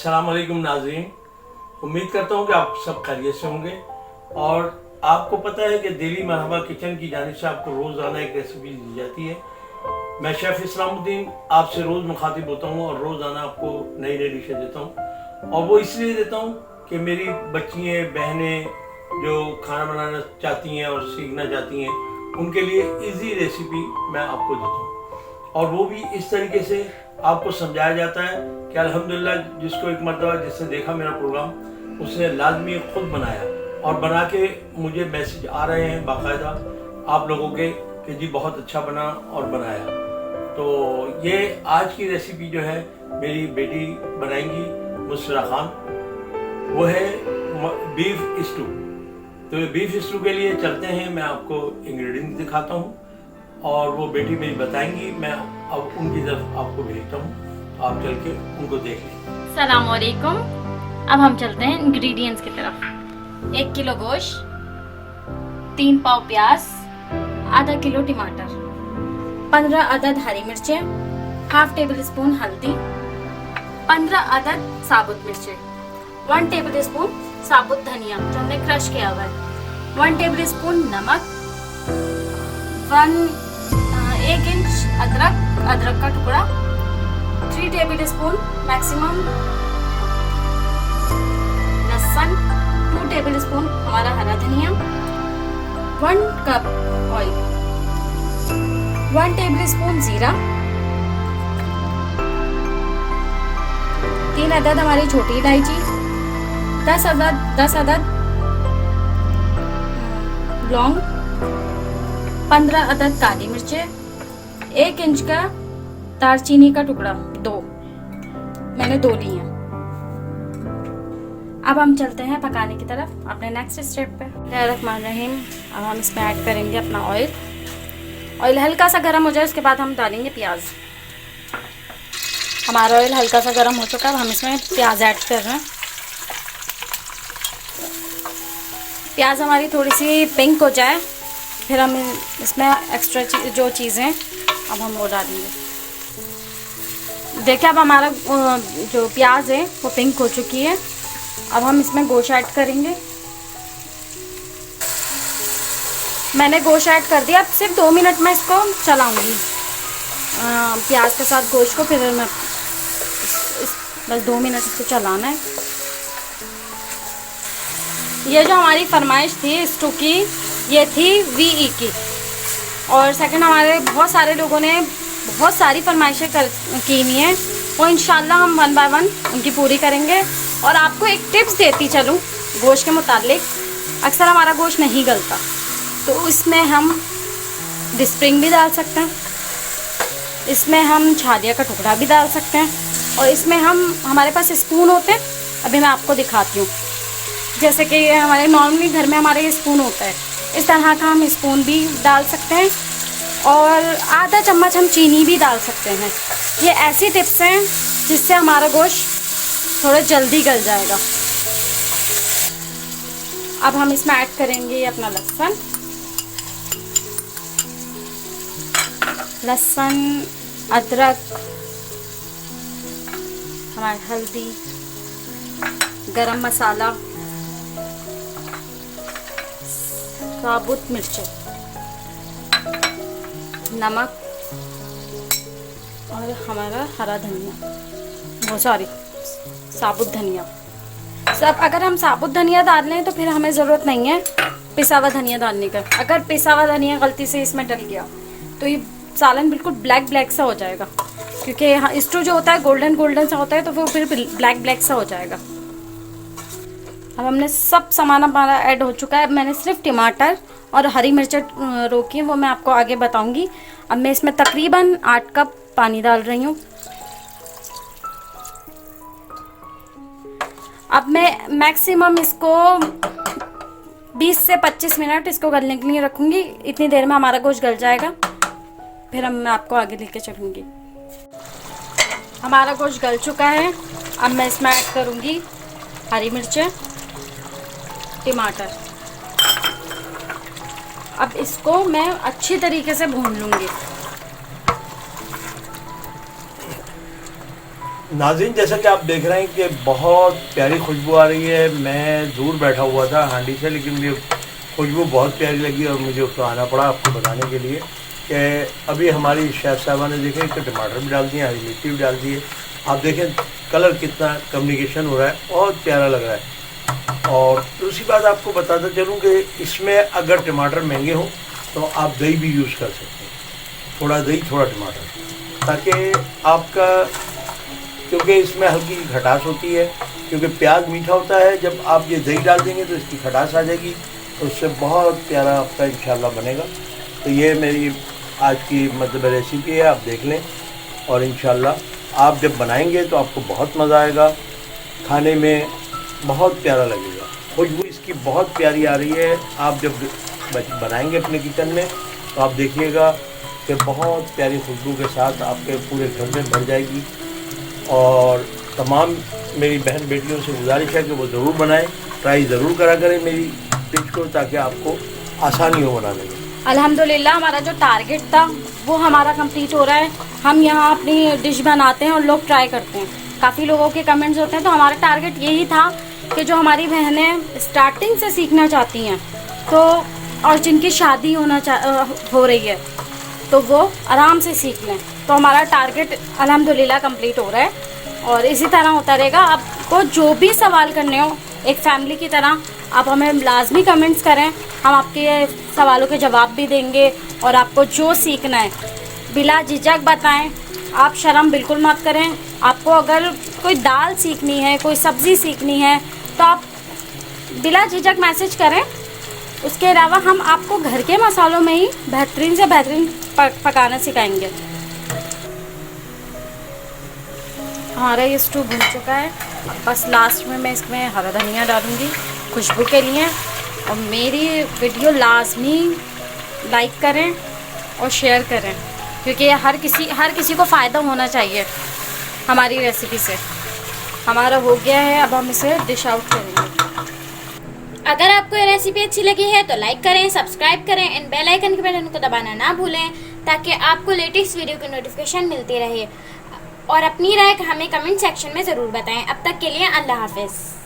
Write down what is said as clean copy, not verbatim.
अस्सलाम वालेकुम नाज़रीन, उम्मीद करता हूँ कि आप सब खैरियत से होंगे। और आपको पता है कि डेली मरहबा किचन की जानिब से आपको रोज़ाना एक रेसिपी दी जाती है। मैं शेफ़ इस्लामुद्दीन आपसे रोज़ मुखातिब होता हूँ और रोज़ाना आपको नई नई डिशें देता हूँ। और वो इसलिए देता हूँ कि मेरी बच्चियाँ बहनें जो खाना बनाना चाहती हैं और सीखना चाहती हैं, उनके लिए इजी रेसिपी मैं आपको देता हूँ। और वो भी इस तरीके से आपको समझाया जाता है कि अल्हम्दुलिल्लाह जिसको एक मरतबा जिसने देखा मेरा प्रोग्राम, उसने लाजमी खुद बनाया और बना के मुझे मैसेज आ रहे हैं बाकायदा आप लोगों के कि जी बहुत अच्छा बना और बनाया। तो ये आज की रेसिपी जो है मेरी बेटी बनाएंगी मुस्फिरा खान, वो है बीफ स्टू। तो ये बीफ स्टू के लिए चलते हैं, मैं आपको इंग्रेडिएंट्स दिखाता हूँ और वो बेटी मेरी बताएंगी। मैं अब उनकी तरफ आपको भेजता हूँ, आप चल के उनको देख लें। सलाम वालेकुम। अब हम चलते हैं इंग्रेडिएंट्स की तरफ। 1 किलो गोश्त, 3 पाव प्याज, आधा किलो टमाटर, 15 अदद हरी मिर्चें, हाफ टेबल स्पून हल्दी, 15 अदद साबुत मिर्चें, 1 टेबल स्पून साबुत धनिया जो हमने क्रश किया हुआ है, 1 टेबल स्पून नमक, 1 इंच अदरक का टुकड़ा, 3 टेबल स्पून मैक्सिमम लहसुन, 2 टेबल स्पून हमारा हरा धनिया, 1 कप ऑयल, 1 टेबल स्पून जीरा, 3 अदद हमारी छोटी इलायची, 10 अदद लौंग, 15 अदद काली मिर्चें, 1 इंच का दालचीनी का टुकड़ा, 2 मैंने 2 ली हैं। अब हम चलते हैं पकाने की तरफ अपने नेक्स्ट स्टेप पे। बिस्मिल्लाहिर्रहमानिर्रहीम। अब हम इसमें ऐड करेंगे अपना ऑयल। ऑयल हल्का सा गर्म हो जाए उसके बाद हम डालेंगे प्याज। हमारा ऑयल हल्का सा गर्म हो चुका है, अब हम इसमें प्याज ऐड कर रहे हैं। प्याज हमारी थोड़ी सी पिंक हो जाए फिर हम इसमें एक्स्ट्रा जो चीज़ें अब हम वो डालेंगे। देखिए अब हमारा जो प्याज है वो पिंक हो चुकी है। अब हम इसमें गोश्त ऐड करेंगे। मैंने गोश्त ऐड कर दिया। अब सिर्फ 2 मिनट में इसको चलाऊंगी प्याज के साथ गोश्त को, फिर मैं बस 2 मिनट इसको चलाना है। ये जो हमारी फरमाइश थी स्टू की, ये थी VE की। और सेकंड हमारे बहुत सारे लोगों ने बहुत सारी फरमाइशें की हुई हैं, वो इंशाल्लाह हम 1 बाय 1 उनकी पूरी करेंगे। और आपको एक टिप्स देती चलूँ गोश्त के मुतालिक। अक्सर हमारा गोश्त नहीं गलता, तो इसमें हम स्प्रिंग भी डाल सकते हैं, इसमें हम छालिया का टुकड़ा भी डाल सकते हैं, और इसमें हमारे पास स्पून होते हैं, अभी मैं आपको दिखाती हूँ। जैसे कि हमारे नॉर्मली घर में हमारे स्पून होता है, इस तरह का हम स्पून भी डाल सकते हैं, और आधा चम्मच हम चीनी भी डाल सकते हैं। ये ऐसी टिप्स हैं जिससे हमारा गोश्त थोड़ा जल्दी गल जाएगा। अब हम इसमें ऐड करेंगे अपना लहसुन, अदरक, हमारी हल्दी, गरम मसाला, साबुत मिर्चें, नमक और हमारा हरा धनिया, वो साबुत धनिया। सब अगर हम साबुत धनिया डाल लें तो फिर हमें ज़रूरत नहीं है पिसा हुआ धनिया डालने का। अगर पिसा हुआ धनिया गलती से इसमें डल गया तो ये सालन बिल्कुल ब्लैक सा हो जाएगा, क्योंकि स्टू जो होता है गोल्डन सा होता है, तो वो फिर ब्लैक सा हो जाएगा। अब हमने सब सामान हमारा ऐड हो चुका है। अब मैंने सिर्फ टमाटर और हरी मिर्चें रोकी हैं, वो मैं आपको आगे बताऊंगी। अब मैं इसमें तकरीबन 8 कप पानी डाल रही हूँ। अब मैं मैक्सिमम इसको 20 से 25 मिनट इसको गलने के लिए रखूँगी। इतनी देर में हमारा गोश्त गल जाएगा, फिर मैं आपको आगे लेके चलूँगी। हमारा गोश्त गल चुका है। अब मैं इसमें ऐड करूँगी हरी मिर्चें, टमाटर। अब इसको मैं अच्छी तरीके से भून लूँगी। नाज़रीन, जैसा कि आप देख रहे हैं कि बहुत प्यारी खुशबू आ रही है। मैं दूर बैठा हुआ था हांडी से, लेकिन मुझे खुशबू बहुत प्यारी लगी और मुझे उसको आना पड़ा आपको बताने के लिए कि अभी हमारी शेफ़ साहबा ने देखें कि टमाटर भी डाल दिए, हरी मिर्ची भी डाल दी है। आप देखें कलर कितना कम्युनिकेशन हो रहा है, बहुत प्यारा लग रहा है। और दूसरी बात आपको बताता चलूँ कि इसमें अगर टमाटर महंगे हों तो आप दही भी यूज़ कर सकते हैं, थोड़ा दही थोड़ा टमाटर, ताकि आपका, क्योंकि इसमें हल्की खटास होती है, क्योंकि प्याज मीठा होता है। जब आप ये दही डाल देंगे तो इसकी खटास आ जाएगी, तो उससे बहुत प्यारा आपका इंशाल्लाह बनेगा। तो ये मेरी आज की मतलब रेसिपी है, आप देख लें और इंशाल्लाह आप जब बनाएंगे तो आपको बहुत मज़ा आएगा, खाने में बहुत प्यारा लगेगा। खुशबू इसकी बहुत प्यारी आ रही है। आप जब बनाएंगे अपने किचन में तो आप देखिएगा कि बहुत प्यारी खुशबू के साथ आपके पूरे घर में भर जाएगी। और तमाम मेरी बहन बेटियों से गुजारिश है कि वो ज़रूर बनाएं, ट्राई ज़रूर करा करें मेरी डिश को, ताकि आपको आसानी हो बनाने में। अल्हम्दुलिल्लाह हमारा जो टारगेट था वो हमारा कंप्लीट हो रहा है। हम यहाँ अपनी डिश बनाते हैं और लोग ट्राई करते हैं। काफ़ी लोगों के कमेंट्स होते हैं, तो हमारा टारगेट यही था कि जो हमारी बहनें स्टार्टिंग से सीखना चाहती हैं तो, और जिनकी शादी हो रही है, तो वो आराम से सीख लें। तो हमारा टारगेट अल्हम्दुलिल्लाह कंप्लीट हो रहा है और इसी तरह होता रहेगा। आपको जो भी सवाल करने हो एक फैमिली की तरह, आप हमें लाजमी कमेंट्स करें, हम आपके सवालों के जवाब भी देंगे। और आपको जो सीखना है बिला झिझक बताएं, आप शर्म बिल्कुल मत करें। आपको अगर कोई दाल सीखनी है, कोई सब्ज़ी सीखनी है, तो आप बिला झिझक मैसेज करें। उसके अलावा हम आपको घर के मसालों में ही बेहतरीन से बेहतरीन पकाना सिखाएंगे। हमारा ये स्टू भुन चुका है, बस लास्ट में मैं इसमें हरा धनिया डालूँगी खुशबू के लिए। और मेरी वीडियो लाजमी लाइक करें और शेयर करें, क्योंकि हर किसी को फ़ायदा होना चाहिए हमारी रेसिपी से। हमारा हो गया है, अब हम इसे डिश आउट करेंगे। अगर आपको ये रेसिपी अच्छी लगी है तो लाइक करें, सब्सक्राइब करें एंड बेल आइकन के बटन को दबाना ना भूलें, ताकि आपको लेटेस्ट वीडियो की नोटिफिकेशन मिलती रहे। और अपनी राय हमें कमेंट सेक्शन में ज़रूर बताएं। अब तक के लिए अल्लाह हाफ़िज़।